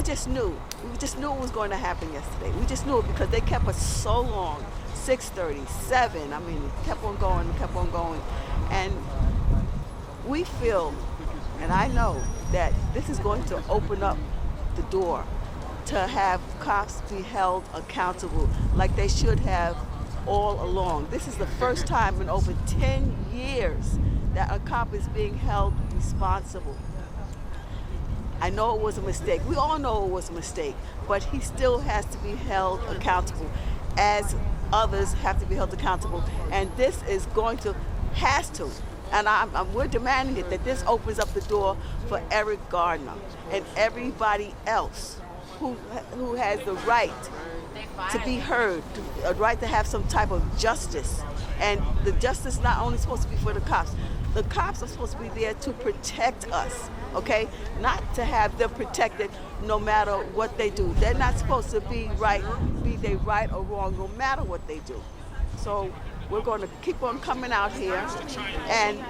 just knew. We just knew it was going to happen yesterday. We just knew it because they kept us so long. 6:30, 7. I mean, it kept on going, kept on going. And we feel, and I know, that this is going to open up the door to have cops be held accountable like they should have all along. This is the first time in over 10 years that a cop is being held responsible. I know it was a mistake. We all know it was a mistake, but he still has to be held accountable as others have to be held accountable. And this is going to, has to, and we're demanding it, that this opens up the door for Eric Gardner and everybody else who has the right to be heard, a right to have some type of justice. And the justice not only supposed to be for the cops are supposed to be there to protect us, okay? Not to have them protected no matter what they do. They're not supposed to be they right or wrong, no matter what they do. So we're going to keep on coming out here, and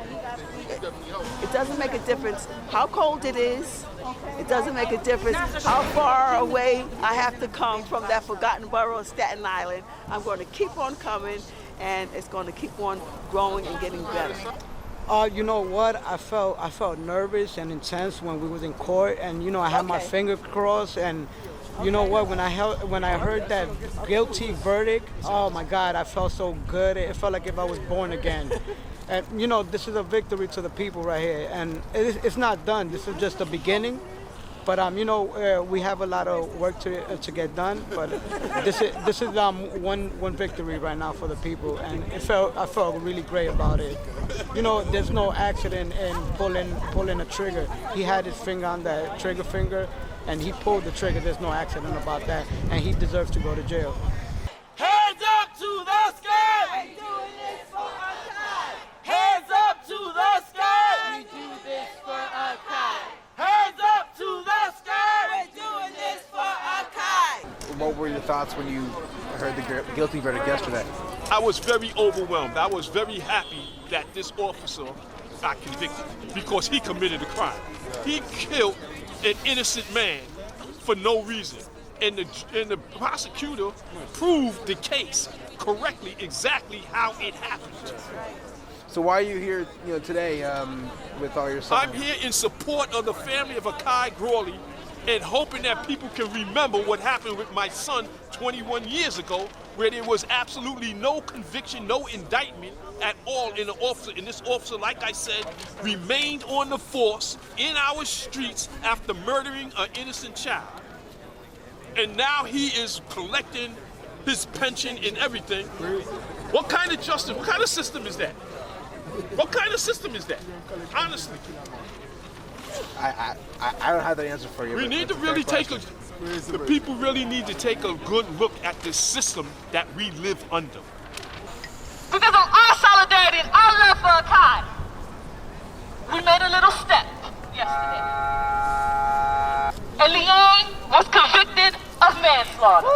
it doesn't make a difference how cold it is. It doesn't make a difference how far away I have to come from that forgotten borough of Staten Island. I'm going to keep on coming, and it's going to keep on growing and getting better. You know what? I felt nervous and intense when we was in court, and you know I had my finger crossed, and you know what? When I heard that guilty verdict, oh my God, I felt so good. It felt like if I was born again. And you know, this is a victory to the people right here, and it's not done. This is just the beginning. But you know, we have a lot of work to get done. But this is one victory right now for the people, and I felt really great about it. You know, there's no accident in pulling a trigger. He had his finger on that trigger finger, and he pulled the trigger. There's no accident about that, and he deserves to go to jail. Hands up to the sky! We're doing this for our time. Hands up to the sky! We do this for our kind. Hands up to the sky! We're doing this for our kind. What were your thoughts when you heard the guilty verdict yesterday? I was very overwhelmed. I was very happy that this officer got convicted because he committed a crime. He killed an innocent man for no reason. And the prosecutor proved the case correctly, exactly how it happened. So why are you here, today with all your sons? I'm here in support of the family of Akai Grawley and hoping that people can remember what happened with my son 21 years ago, where there was absolutely no conviction, no indictment at all in the officer. And this officer, like I said, remained on the force in our streets after murdering an innocent child. And now he is collecting his pension and everything. What kind of justice, what kind of system is that? What kind of system is that? Honestly. I don't have the answer for you. We need to really the people really need to take a good look at this system that we live under. Because of our solidarity and our love for Akai, we made a little step yesterday. And Liang was convicted of manslaughter.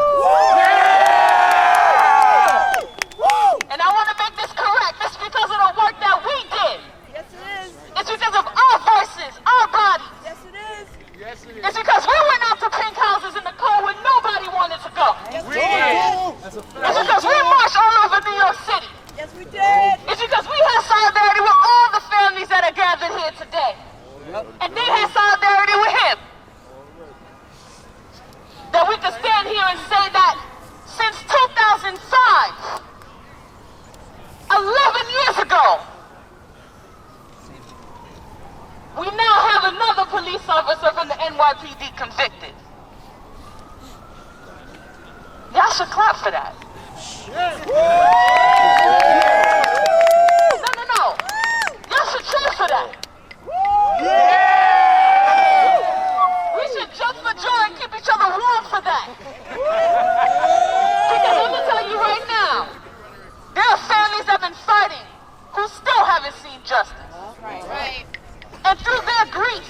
And I want to make this correct. It's because of the work that we did. Yes, it is. It's because of our voices, our bodies. Yes, it is. Yes, it is. It's because we went out to pink houses in the cold when nobody wanted to go. Yes, we did. It's because we marched all over New York City. Yes, we did. It's because we had solidarity with all the families that are gathered here today. And they had solidarity with him. That we could stand here and say that since 2005, 11 years ago, we now have another police officer from the NYPD convicted. Y'all should clap for that. No. Y'all should cheer for that. We should jump for joy and keep each other warm for that. Because I'm going to tell you right now, there are families that have been fighting who still haven't seen justice. Right. And through their grief,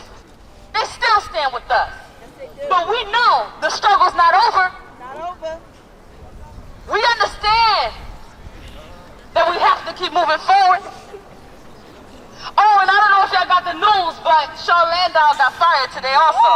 they still stand with us. But we know the struggle's not over. Not over. We understand that we have to keep moving forward. Oh, and I don't know if y'all got the news, but Shaw Landau got fired today also.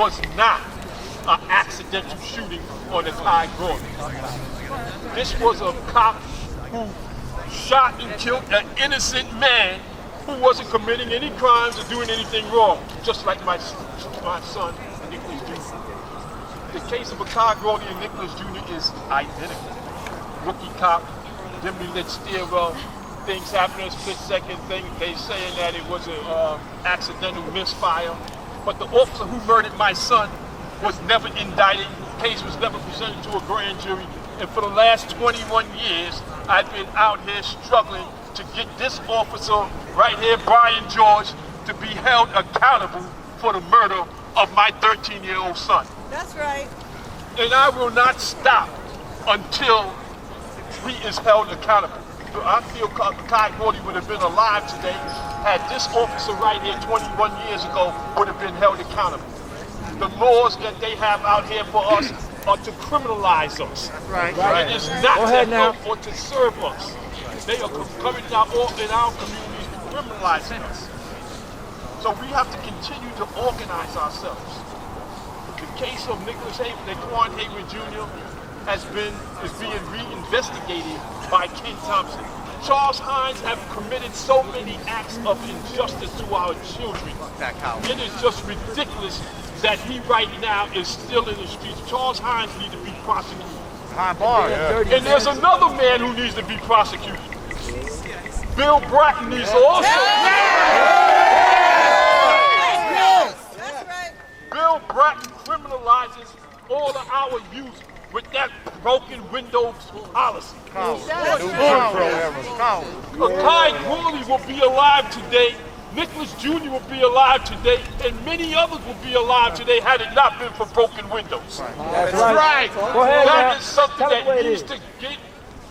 was not an accidental shooting on the Kai Gordon. This was a cop who shot and killed an innocent man who wasn't committing any crimes or doing anything wrong, just like my son, Nicholas Jr. The case of Kai Gordon and Nicholas Jr. is identical. Rookie cop, dimly lit stairwell, things happen in a split second, they saying that it was an accidental misfire. But the officer who murdered my son was never indicted, the case was never presented to a grand jury, and for the last 21 years, I've been out here struggling to get this officer right here, Brian George, to be held accountable for the murder of my 13-year-old son. That's right. And I will not stop until he is held accountable. I feel Kai Gordon would have been alive today had this officer right here 21 years ago would have been held accountable. The laws that they have out here for us are to criminalize us. Right. It is not to help or to serve us. They are coming in our communities criminalizing us. So we have to continue to organize ourselves. The case of Nicholas Daquan Hayward Jr. is being reinvestigated by Ken Thompson. Charles Hines have committed so many acts of injustice to our children. It is just ridiculous that he right now is still in the streets. Charles Hines needs to be prosecuted. And there's another man who needs to be prosecuted. Bill Bratton needs to also. That's right. Bill Bratton criminalizes all of our youth with that broken windows policy. Kai Gordon will be alive today. Nicholas Jr. will be alive today, and many others will be alive today had it not been for broken windows. That's right. Go ahead, That man. is something Tell it what that it needs is. to get,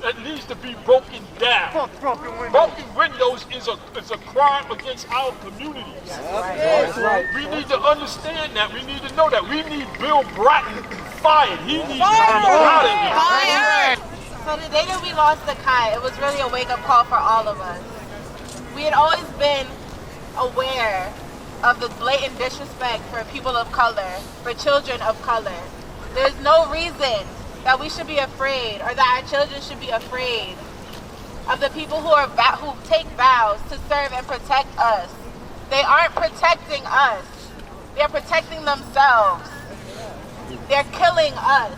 that needs to be broken down. Broken windows is a crime against our communities. That's right. We need to understand that. We need to know that. We need Bill Bratton fired. He needs to be out of here. So the day that we lost the Kai, it was really a wake-up call for all of us. We had always been aware of the blatant disrespect for people of color, for children of color. There's no reason that we should be afraid or that our children should be afraid of the people who take vows to serve and protect us. They aren't protecting us. They're protecting themselves. They're killing us.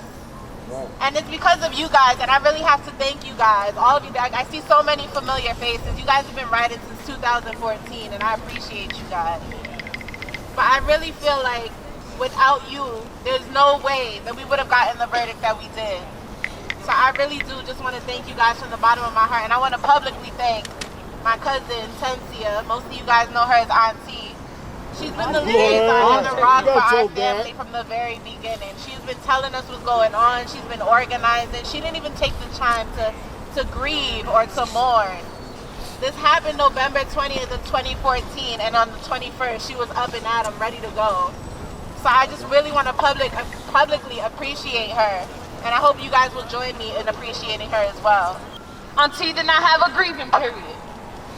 And it's because of you guys, and I really have to thank you guys, all of you. I see so many familiar faces. You guys have been riding since 2014, and I appreciate you guys. But I really feel like without you, there's no way that we would have gotten the verdict that we did. So I really do just want to thank you guys from the bottom of my heart, and I want to publicly thank my cousin, Tensia. Most of you guys know her as Auntie. She's been the liaison and the rock for our family from the very beginning. She's been telling us what's going on. She's been organizing. She didn't even take the time to grieve or to mourn. This happened November 20th of 2014, and on the 21st, she was up and at 'em, ready to go. So I just really want to publicly appreciate her, and I hope you guys will join me in appreciating her as well. Auntie did not have a grieving period.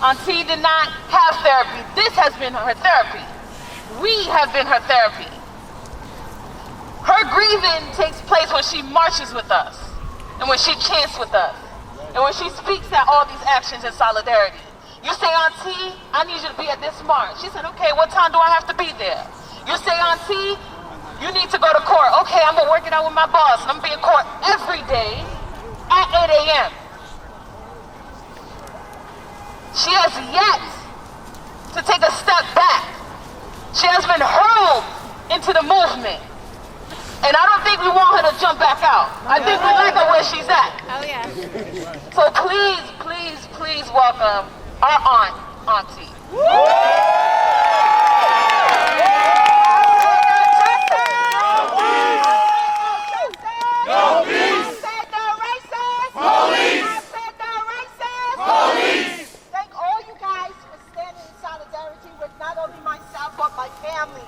Auntie did not have therapy. This has been her therapy. We have been her therapy. Her grieving takes place when she marches with us, and when she chants with us, and when she speaks at all these actions in solidarity. You say, Auntie, I need you to be at this march. She said, okay, what time do I have to be there? You say, Auntie, you need to go to court. Okay, I'm gonna work it out with my boss, and I'm gonna be in court every day at 8 a.m. She has yet to take a step back. She has been hurled into the movement. And I don't think we want her to jump back out. I think we like her where she's at. Oh yeah. So please, please, please welcome our aunt, Auntie. No peace! I said no racist! Police! I said no racist! Police! Thank all you guys for standing in solidarity with not only myself but my family.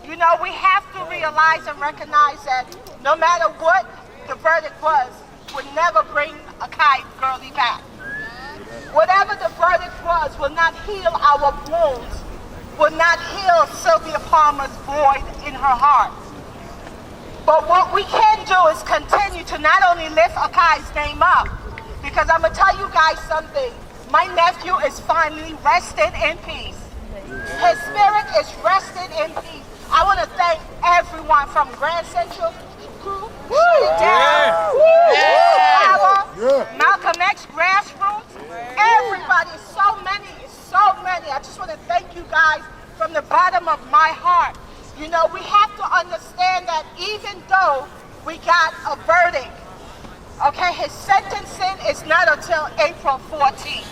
You know, we have to realize and recognize that no matter what the verdict was, would never bring a Kai girlie back. Whatever the verdict was will not heal our wounds. will not heal Sylvia Palmer's void in her heart. But what we can do is continue to not only lift Akai's name up, because I'm going to tell you guys something. My nephew is finally resting in peace. His spirit is resting in peace. I want to thank everyone from Grand Central Crew, Malcolm X, Grassroots, everybody, so many. I just want to thank you guys from the bottom of my heart. You know, we have to understand that even though we got a verdict, okay, his sentencing is not until April 14th.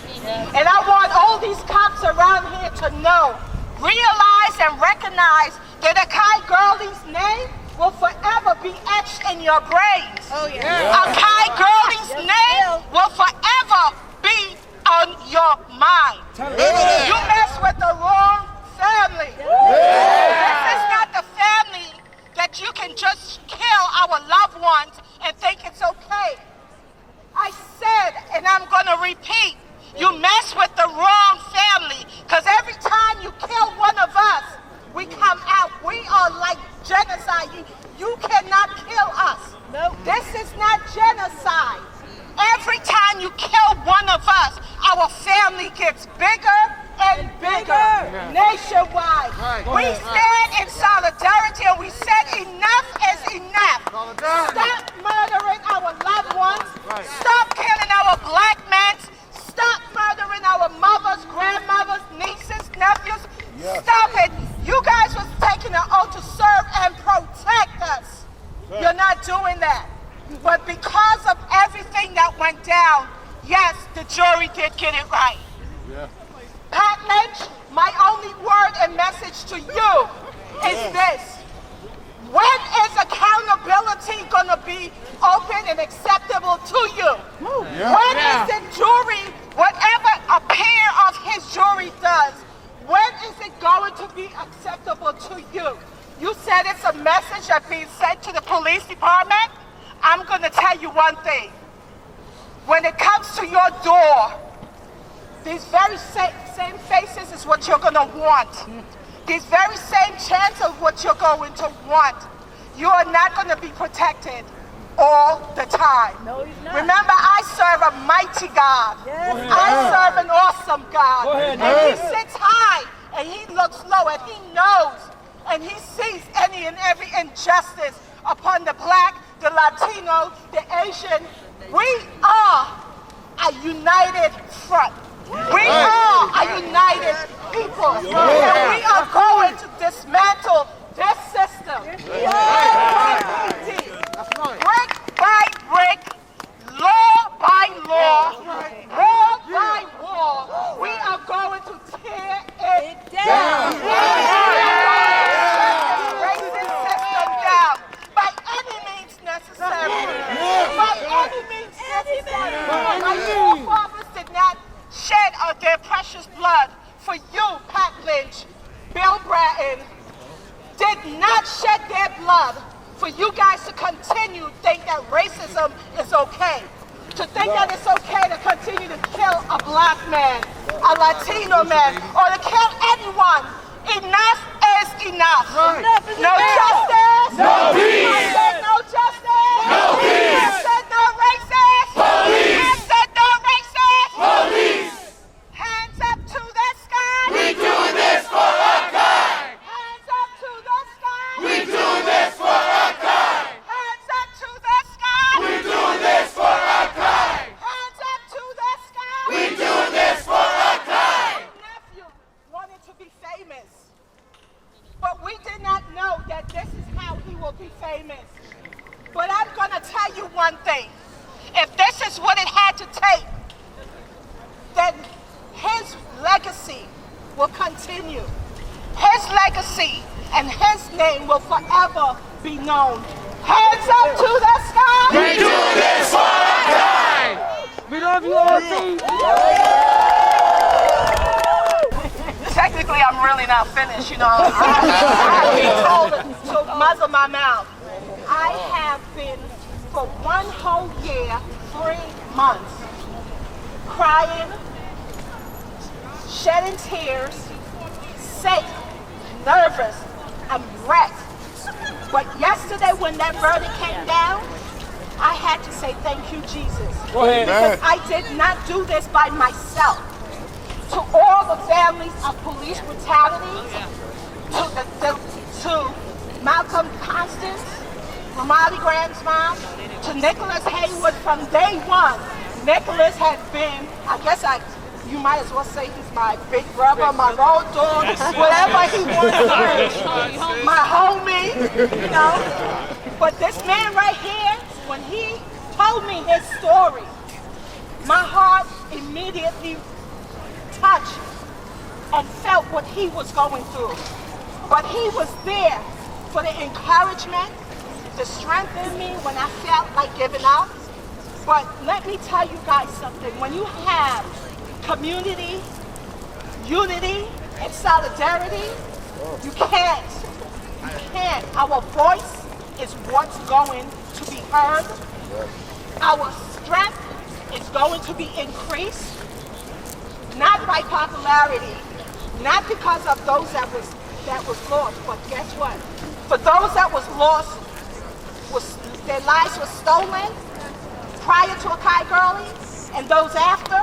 And I want all these cops around here to know, realize and recognize that Akai Gurley's name will forever be etched in your brains. Oh, yeah. Akai Gurley's name will forever be on your mind. You mess with the wrong family. This is not the family that you can just kill our loved ones and think it's okay. I said, and I'm going to repeat, you mess with the wrong family, because every time you kill one of us, we come out. We are like genocide. You cannot kill us. Nope. This is not genocide. Every time you kill one of us, our family gets bigger and bigger nationwide. We stand in solidarity and we said enough is enough. Stop murdering our loved ones. Stop killing our black men. Stop murdering our mothers, grandmothers, nieces, nephews. Stop it. You guys was taking an oath to serve and protect us. You're not doing that. But because of everything that went down, yes, the jury did get it right. Pat Lynch, my only word and message to you is this. When is accountability going to be open and acceptable to you? When is the jury, whatever a pair of his jury does, when is it going to be acceptable to you? You said it's a message that's being sent to the police department. I'm going to tell you one thing. When it comes to your door, these very same faces is what you're going to want. These very same chants of what you're going to want. You are not going to be protected all the time. No, he's not. Remember, I serve a mighty God. Yes. I serve an awesome God. And he sits high and he looks low and he knows and he sees any and every injustice upon the black, the Latino, the Asian. We are a united front. We are a united people. And we are going to dismantle this system. Brick by brick, law by law, wall by wall, we are going to tear it down. Racist system down by any means necessary. By any means necessary. My forefathers did not shed their precious blood for you, Pat Lynch, Bill Bratton, did not shed their blood for you guys to continue to think that racism is okay. To think that it's okay to continue to kill a black man, a Latino man, or to kill anyone. Enough is enough. No justice. No peace. I said no justice. No peace. I said no racist. Police. I said no racist. Police. Hands up to the sky. We doing this for our kind. Hands up to the sky. We doing this for our kind. Hands up to the sky. We doing this for our kind. Hands up to the sky. We doing this for our kind. My nephew wanted to be famous, but we did not know that this is how he will be famous. But I'm gonna tell you one thing. If this is what it had to take, then his legacy will continue. His legacy and his name will forever be known. Hands up to the sky. We doing this for our kind. We love you all, team. Technically, I'm really not finished, you know. I've been told to muzzle my mouth. I have been, for 1 whole year, 3 months, crying, shedding tears, sick, nervous, I'm wrecked. But yesterday when that verdict came down, I had to say thank you, Jesus. Go ahead. Because I did not do this by myself. To all the families of police brutality, to Malcolm Constance, Ramali Graham's mom, to Nicholas Haywood from day one. Nicholas has been, you might as well say he's my big brother, my road dog, whatever he wants to be, my homie, you know. But this man right here, when he told me his story, my heart immediately touched and felt what he was going through. But he was there for the encouragement, to strengthen me when I felt like giving up. But let me tell you guys something. When you have community, unity, and solidarity, you can't. Our voice is what's going to be heard. Our strength is going to be increased, not by popularity, not because of those that was lost, but guess what? For those that was lost, their lives were stolen prior to Akai Gurley, and those after.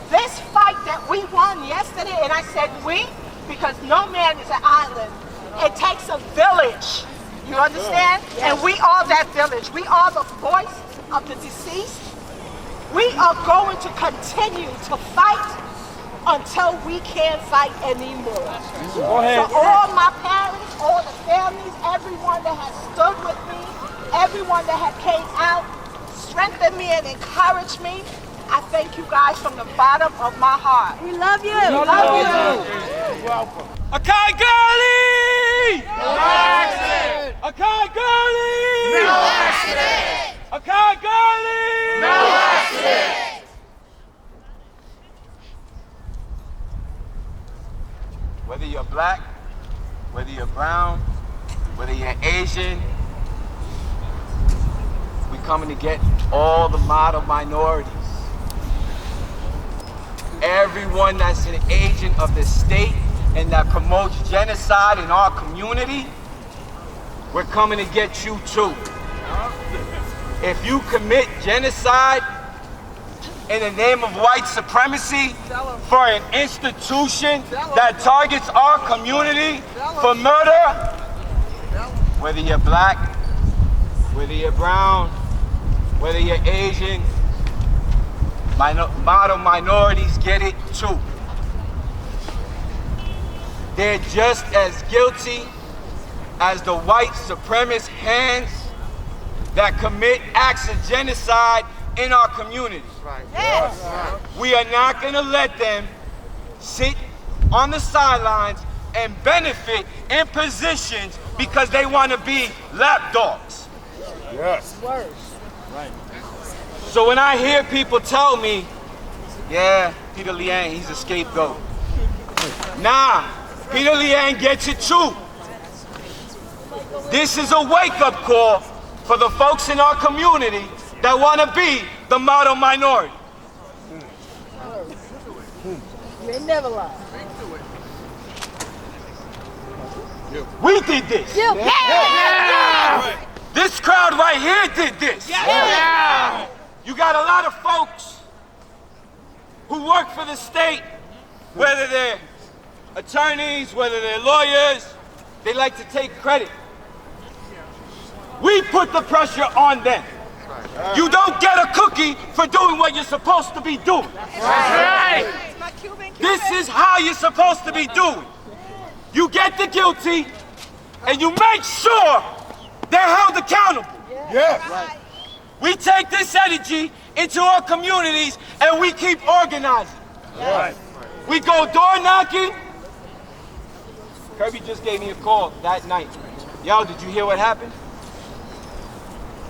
This fight that we won yesterday, and I said we, because no man is an island. It takes a village, you understand? And we are that village. We are the voice of the deceased. We are going to continue to fight until we can't fight anymore. So all my parents, all the families, everyone that has stood with me, everyone that has came out, strengthened me and encouraged me, I thank you guys from the bottom of my heart. We love you. We love you. You're welcome. Akai Gurley! No accident! Akai Gurley! No accident! Akai Gurley! No accident! Whether you're black, whether you're brown, whether you're Asian, we coming to get all the model minorities. Everyone that's an agent of the state and that promotes genocide in our community, we're coming to get you too. If you commit genocide in the name of white supremacy for an institution that targets our community for murder, whether you're black, whether you're brown, whether you're Asian, model minorities get it too. They're just as guilty as the white supremacist hands that commit acts of genocide in our communities. Yes. We are not going to let them sit on the sidelines and benefit in positions because they want to be lapdogs. Yes. Right. So when I hear people tell me, yeah, Peter Liang, he's a scapegoat. Nah, Peter Liang gets it too. This is a wake-up call for the folks in our community that want to be the model minority. You ain't never lied. We did this. Yeah. This crowd right here did this. Yeah. You got a lot of folks who work for the state, whether they're attorneys, whether they're lawyers, they like to take credit. We put the pressure on them. You don't get a cookie for doing what you're supposed to be doing. Right. This is how you're supposed to be doing. You get the guilty, and you make sure they're held accountable. Yes. We take this energy into our communities, and we keep organizing. Right. We go door knocking. Kirby just gave me a call that night. Yo, did you hear what happened?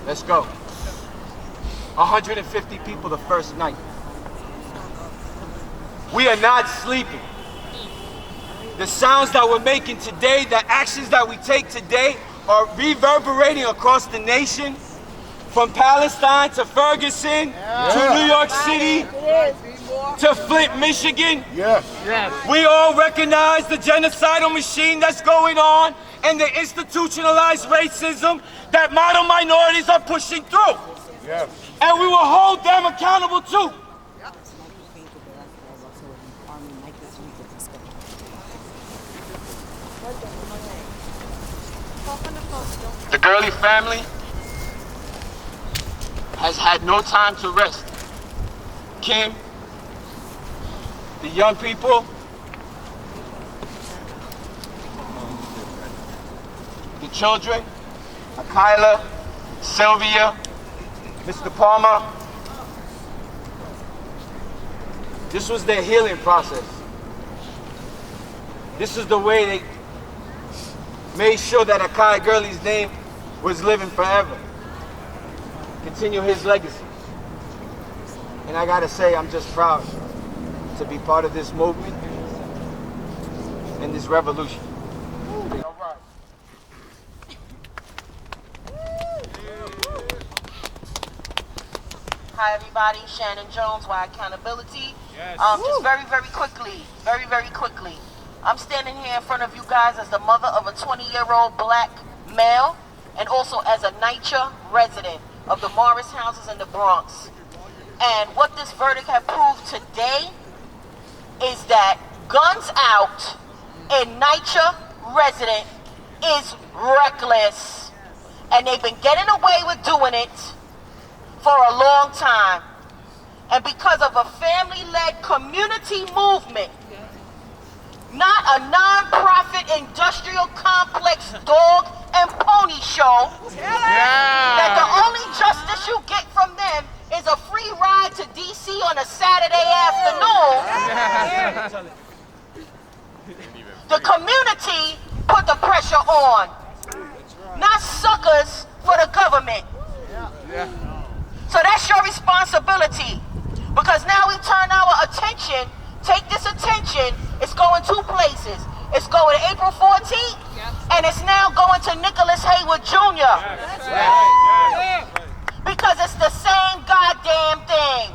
Let's go. 150 people the first night. We are not sleeping. The sounds that we're making today, the actions that we take today are reverberating across the nation, from Palestine to Ferguson to New York City. to Flint, Michigan. Yes. We all recognize the genocidal machine that's going on and the institutionalized racism that model minorities are pushing through. Yes. And we will hold them accountable too. The Gurley family has had no time to rest. Kim, the young people, the children, Kyla, Sylvia, Mr. Palmer. This was their healing process. This is the way they made sure that Akai Gurley's name was living forever. Continue his legacy. And I gotta say, I'm just proud to be part of this movement and this revolution. All right. Hi everybody, Shannon Jones, Why Accountability. Yes. Just very quickly. I'm standing here in front of you guys as the mother of a 20-year-old black male and also as a NYCHA resident of the Morris houses in the Bronx. And what this verdict has proved today is that guns out in NYCHA resident is reckless. And they've been getting away with doing it for a long time. And because of a family-led community movement, not a non-profit industrial complex dog and pony show, that the only justice you get from them is a free ride to DC on a Saturday afternoon. The community put the pressure on, not suckers for the government. So that's your responsibility, because now we turn our attention, take this attention, it's going two places. It's going to April 14th, and it's now going to Nicholas Haywood Jr. Because it's the same goddamn thing.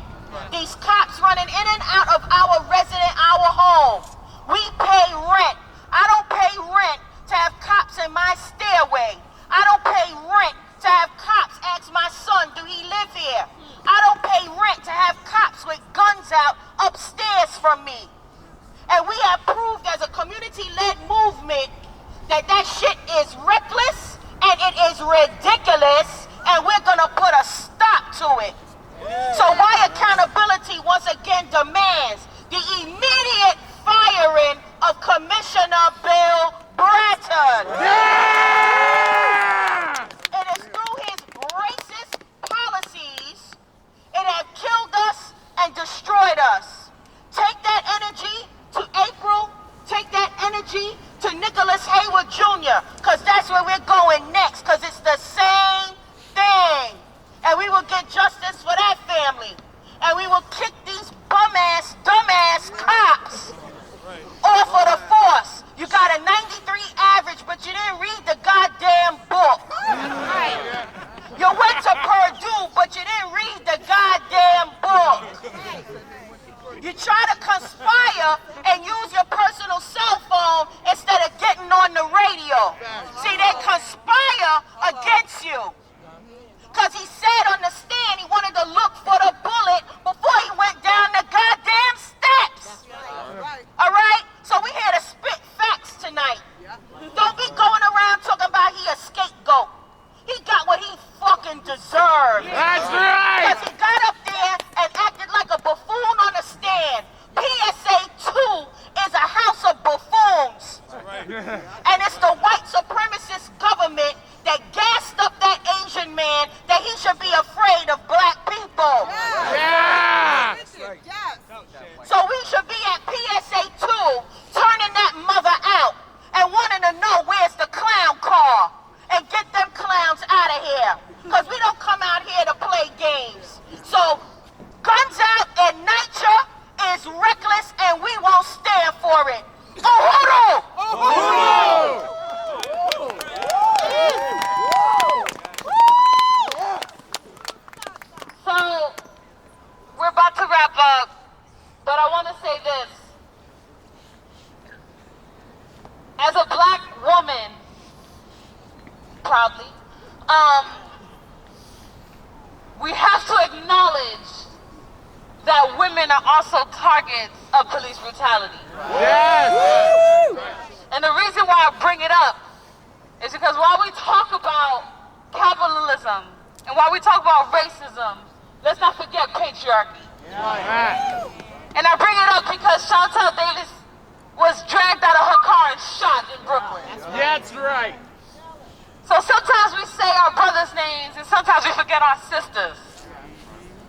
These cops running in and out of our our home. We pay rent. I don't pay rent to have cops in my stairway. I don't pay rent to have cops ask my son, do he live here? I don't pay rent to have cops with guns out upstairs from me. And we have proved as a community-led movement that that shit is reckless and it is ridiculous, and we're gonna put a stop to it. So Why Accountability once again demands the immediate firing of Commissioner Bill Bratton. It is through his racist policies it has killed us and destroyed us. Take that energy to April, take that energy to Nicholas Haywood Jr., because that's where we're going next, because it's the same thing. And we will get justice for that family. And we will kick these bum-ass, dumbass cops off of the force. You got a 93 average, but you didn't read the goddamn book. You went to Purdue, but you didn't read the goddamn book. You try to conspire and use your personal cell phone instead of getting on the radio. See, they conspire against you. Because he said on the stand he wanted to look for the bullet before he went down the goddamn steps. All right? So we here to spit facts tonight. Don't be going around talking about he a scapegoat. He got what he fucking deserved. That's right. Because he got up there and acted like a buffoon on the stand. PSA 2 is a house of buffoons. And it's the white supremacist government that gassed up that we have to acknowledge that women are also targets of police brutality. Yes. And the reason why I bring it up is because while we talk about capitalism and while we talk about racism, let's not forget patriarchy. And I bring it up because Chantel Davis was dragged out of her car and shot in Brooklyn. That's right. So sometimes we say our brothers' names and sometimes we forget our sisters.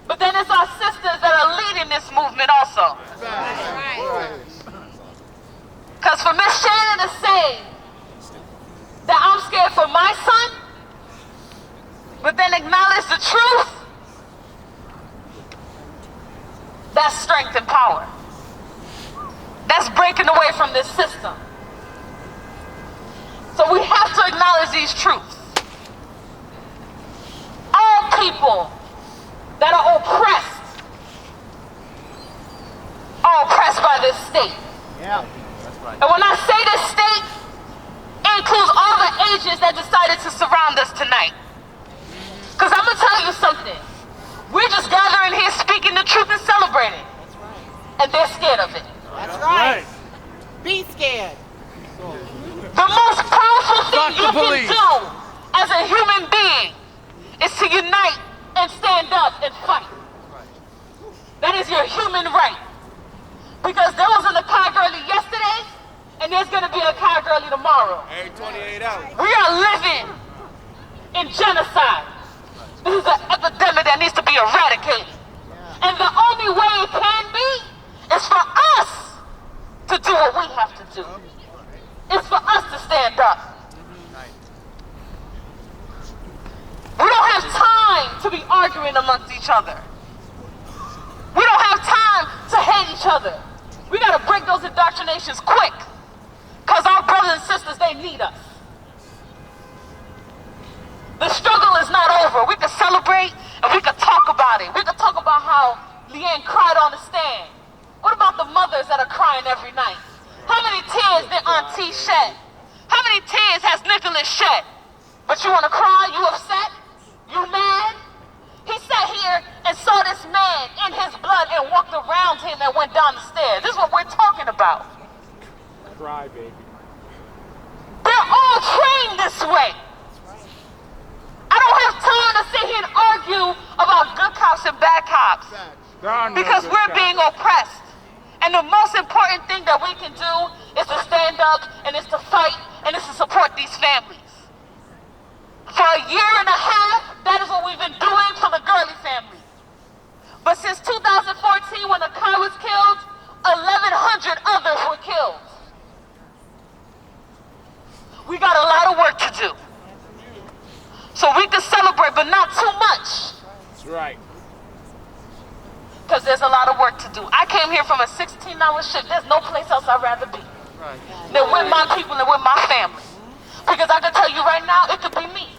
But then it's our sisters that are leading this movement also. Because for Miss Shannon to say that I'm scared for my son, but then acknowledge the truth, that's strength and power. That's breaking away from this system. So we have to acknowledge these truths. All people that are oppressed by this state. Yeah. And when I say this state, it includes all the agents that decided to surround us tonight. Because I'm going to tell you something. We're just gathering here speaking the truth and celebrating. And they're scared of it. That's right. Be scared. The most powerful thing you can do as a human being is to unite and stand up and fight. That is your human right. Because there was an Akai girlie yesterday, and there's going to be a Akai girlie tomorrow. Every 28 hours. We are living in genocide. This is an epidemic that needs to be eradicated. And the only way it can be is for us to do what we have to do. It's for us to stand up. We don't have time to be arguing amongst each other. We don't have time to hate each other. We gotta break those indoctrinations quick. Because our brothers and sisters, they need us. The struggle is not over. We can celebrate and we can talk about it. We can talk about how Liang cried on the stand. What about the mothers that are crying every night? How many tears did Auntie shed? How many tears has Nicholas shed? But you wanna cry? You upset? You mad? He sat here and saw this man in his blood and walked around him and went down the stairs. This is what we're talking about. Cry, baby. They're all trained this way. I don't have time to sit here and argue about good cops and bad cops. Because we're being oppressed. And the most important thing that we can do is to stand up and is to fight and is to support these families. For a year and a half, that is what we've been doing for the Gurley family. But since 2014, when Akai was killed, 1,100 others were killed. We got a lot of work to do. So we can celebrate, but not too much. That's right. Because there's a lot of work to do. I came here from a 16-hour shift. There's no place else I'd rather be than with my people and with my family. Because I can tell you right now, it could be me.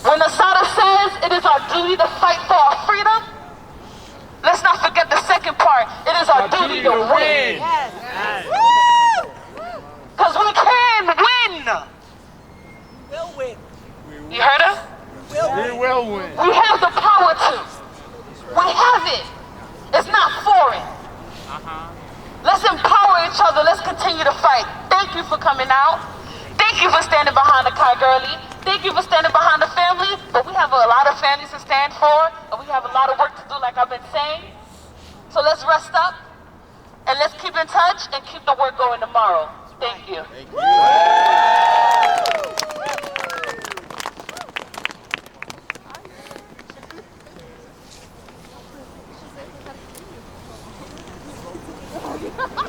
When Asada says it is our duty to fight for our freedom, let's not forget the second part. It is our duty to win. Because we can win. We'll win. You heard her? We will win. We have the power to. We have it. It's not foreign. Let's empower each other. Let's continue to fight. Thank you for coming out. Thank you for standing behind the Kai Girlie. Thank you for standing behind the family. But we have a lot of families to stand for. And we have a lot of work to do, like I've been saying. So let's rest up. And let's keep in touch and keep the work going tomorrow. Thank you. Thank you. Ha ha ha!